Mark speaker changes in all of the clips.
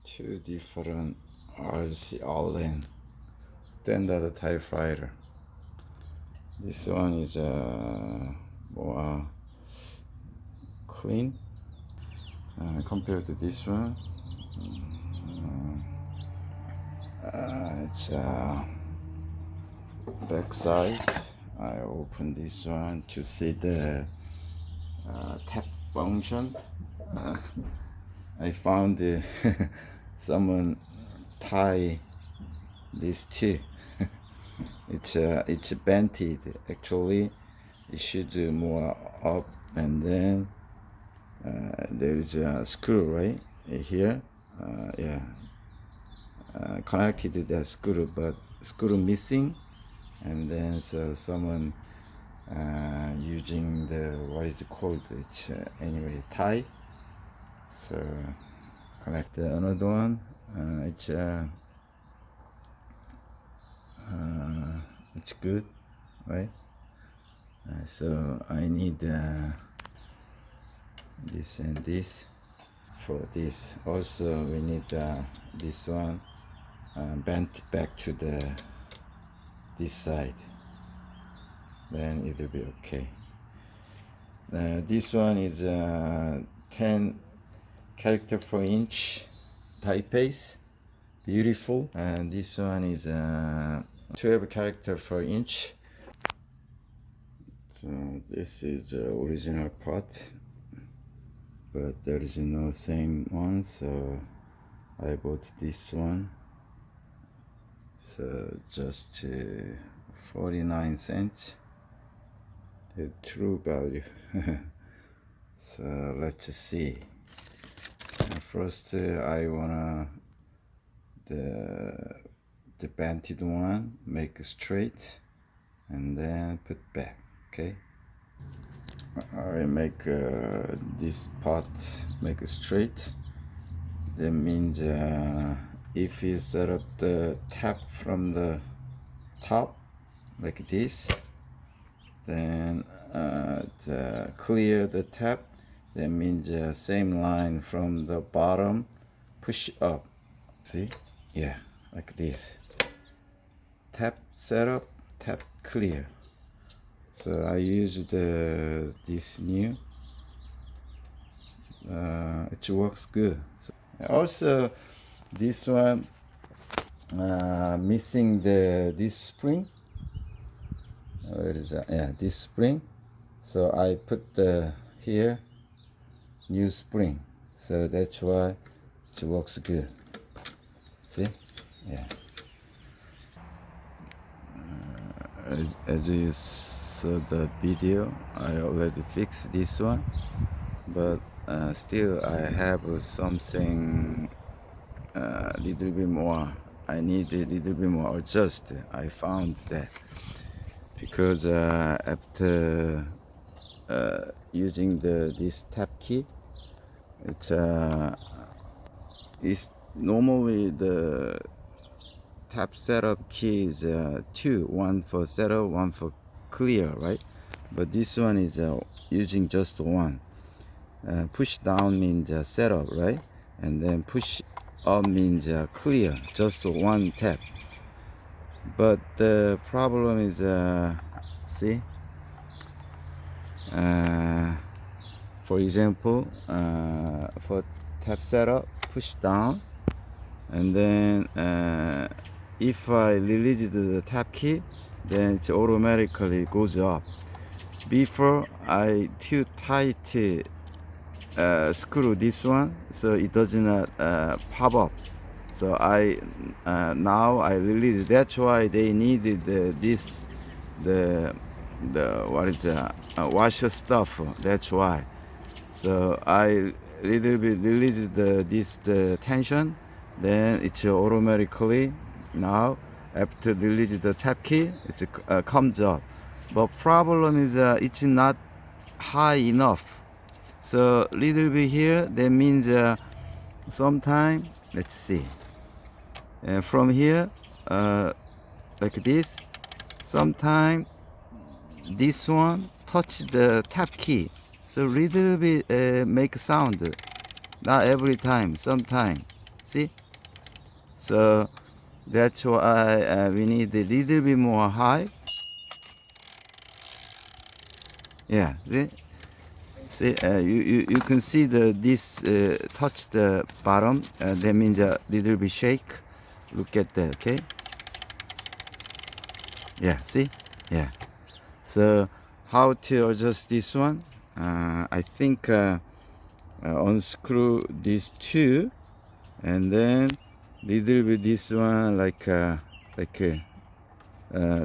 Speaker 1: two different RC Allen standard typewriter. This one is more clean compared to this one. It's back side. I open this one to see the tap function. I found someone tie this too. It's bented actually. It should do more up, and then there is a screw right here. Connected to that screw, but screw missing, and then so someone using the what is it called? It's anyway tie. So connect another one. It's good, right? So I need this and this. For this also we need this one bent back to this side, then it will be okay. This one is 10 character per inch typeface, beautiful. And this one is 12 character per inch. So this is the original part, but there is no same one, so I bought this one. So just 49 cents, the true value. So let's see. First I wanna the bented one make straight and then put back. Okay, I make this part make straight. That means if you set up the tap from the top like this, then clear the tap. That means same line from the bottom, push up. See? Yeah, like this. Tap setup, tap clear. So I used this new. It works good. So also, this one missing this spring. Where is that? Yeah, this spring. So I put here new spring. So that's why it works good. See? Yeah. As you saw the video, I already fixed this one, but still I have something little bit more. I need a little bit more adjust. I found that because after using this tap key, it's normally the tap setup key is two, one for setup, one for clear, right? But this one is using just one. Push down means setup, right? And then push up means clear, just one tap. But the problem is, see, for example, for tap setup, push down, and then if I release the tap key, then it automatically goes up. Before I too tight screw this one, so it does not pop up. So I now I release. That's why they needed this the what is washer stuff. That's why. So I little bit release the tension, then it's automatically now after release the tap key, it comes up. But problem is it's not high enough. So little bit here, that means sometime, let's see, from here like this, sometime this one touch the tap key, so little bit make sound, not every time, sometime. See? So that's why we need a little bit more high. Yeah, see, you can see this touch the bottom. That means a little bit shake. Look at that, okay? Yeah, see? Yeah. So how to adjust this one? I think unscrew these two, and then little bit this one like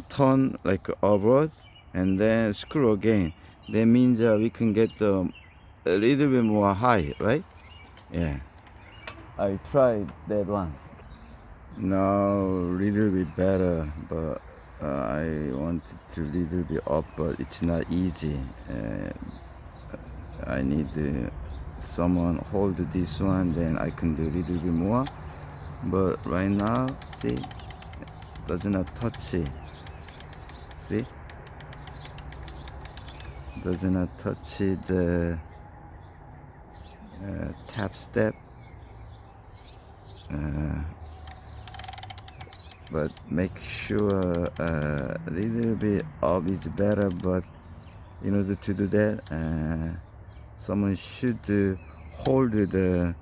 Speaker 1: turn like upward, and then screw again. That means we can get a little bit more high, right? Yeah. I tried that one. Now little bit better, but I wanted to little bit up, but it's not easy. I need someone hold this one, then I can do a little bit more. But right now, see, does not touch it. See, does not touch the tap step. But make sure a little bit up is better. But in order to do that, someone should hold the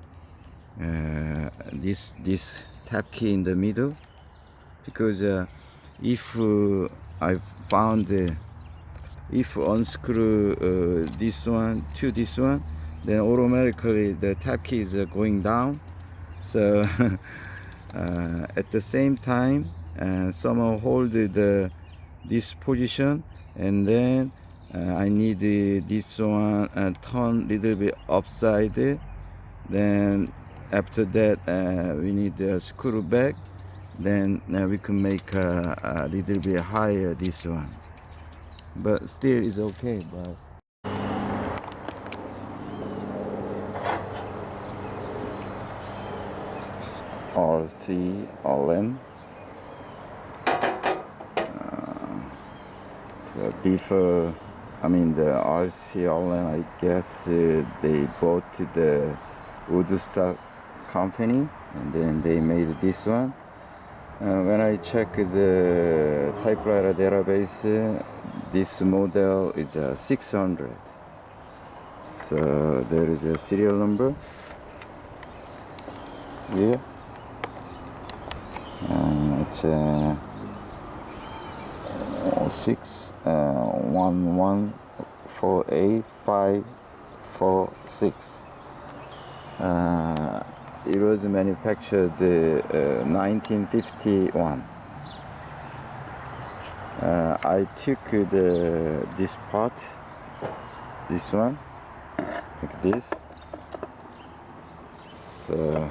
Speaker 1: this tap key in the middle, because if I found if unscrew this one to this one, then automatically the tap key is going down. So at the same time, someone hold this position, and then I need this one turn little bit upside. Then after that, we need a screw back. Then we can make a little bit higher this one. But still is okay. But RC Allen. So before, I mean the RC Allen, I guess they bought the Woodstock company, and then they made this one. When I check the typewriter database, this model is 600. So there is a serial number here. It's 611485546. It was manufactured 1951. I took this part, this one, like this. So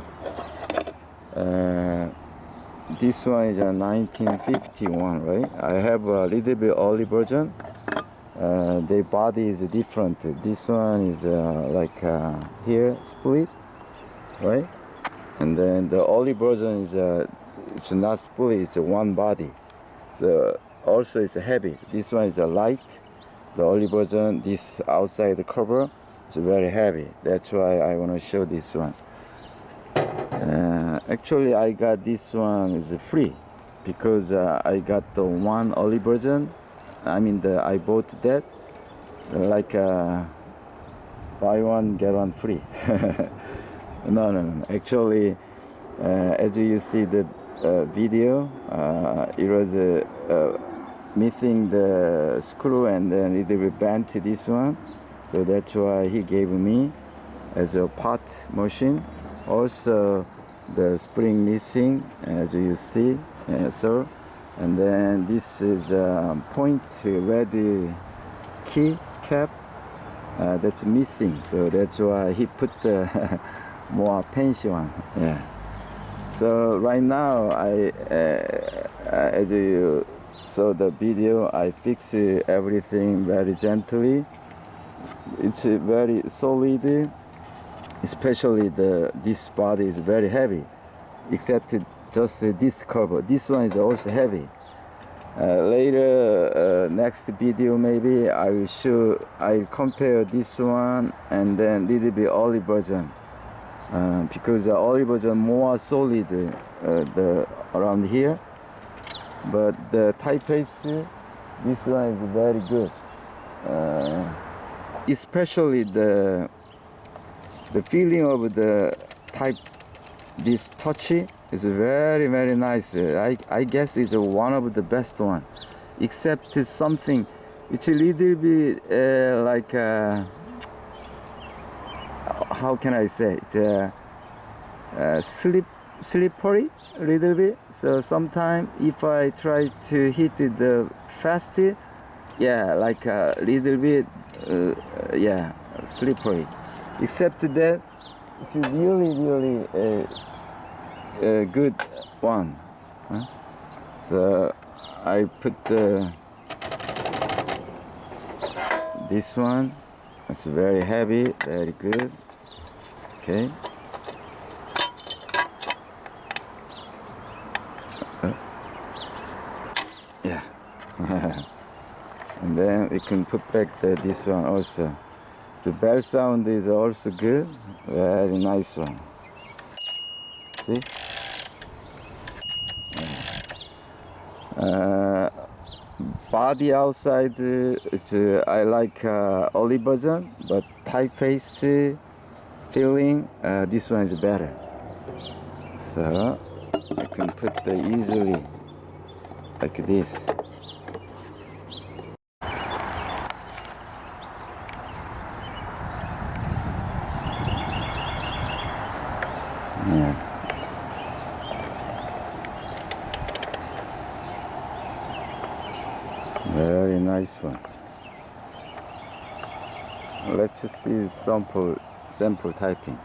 Speaker 1: this one is a 1951, right? I have a little bit early version. The body is different. This one is like here split, right? And then the early version is it's not split, it's one body. So also it's heavy. This one is a light. The early version, this outside the cover, is very heavy. That's why I want to show this one. Actually, I got this one is free, because I got the one early version. I mean, I bought that like buy one get one free. No. Actually, as you see the video, it was missing the screw, and then it will bent this one. So that's why he gave me as a part machine. Also, the spring missing, as you see, sir. And then this is point red key cap that's missing. So that's why he put the more fancy one. Yeah. So right now, as you saw the video, I fix everything very gently. It's very solid. Especially this body is very heavy, except just this cover. This one is also heavy. Later, next video maybe I will compare this one and then little bit early version. because the early version more solid the around here, but the typeface, this one is very good, especially the feeling of the type, this touch is very very nice. I guess it's one of the best one, except it's something, it's a little bit like how can I say it, slippery a little bit. So sometimes if I try to hit it fast, yeah, like a little bit yeah, slippery. Except that it's really a good one, huh? So I put this one, it's very heavy, very good. Okay. Yeah. And then we can put back this one also. The bell sound is also good, very nice one. See? Body outside, I like early version, but typeface feeling, this one is better. So I can put easily like this. Yeah. Very nice one. Let's see sample typing.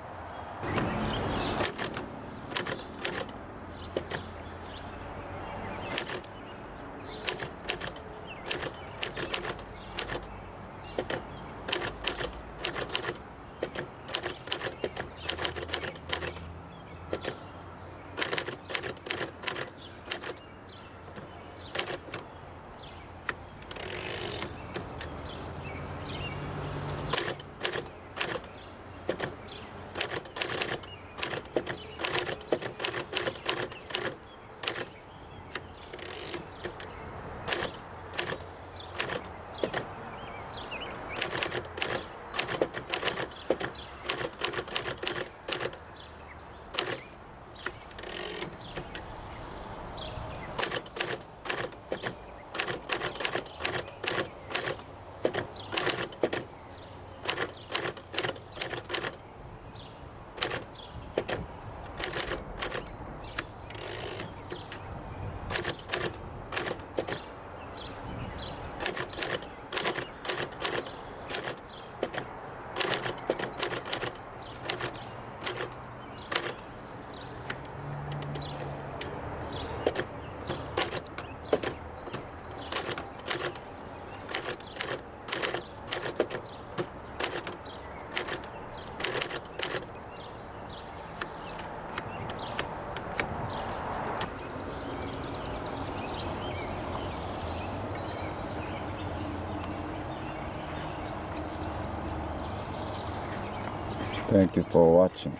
Speaker 1: Thank you for watching.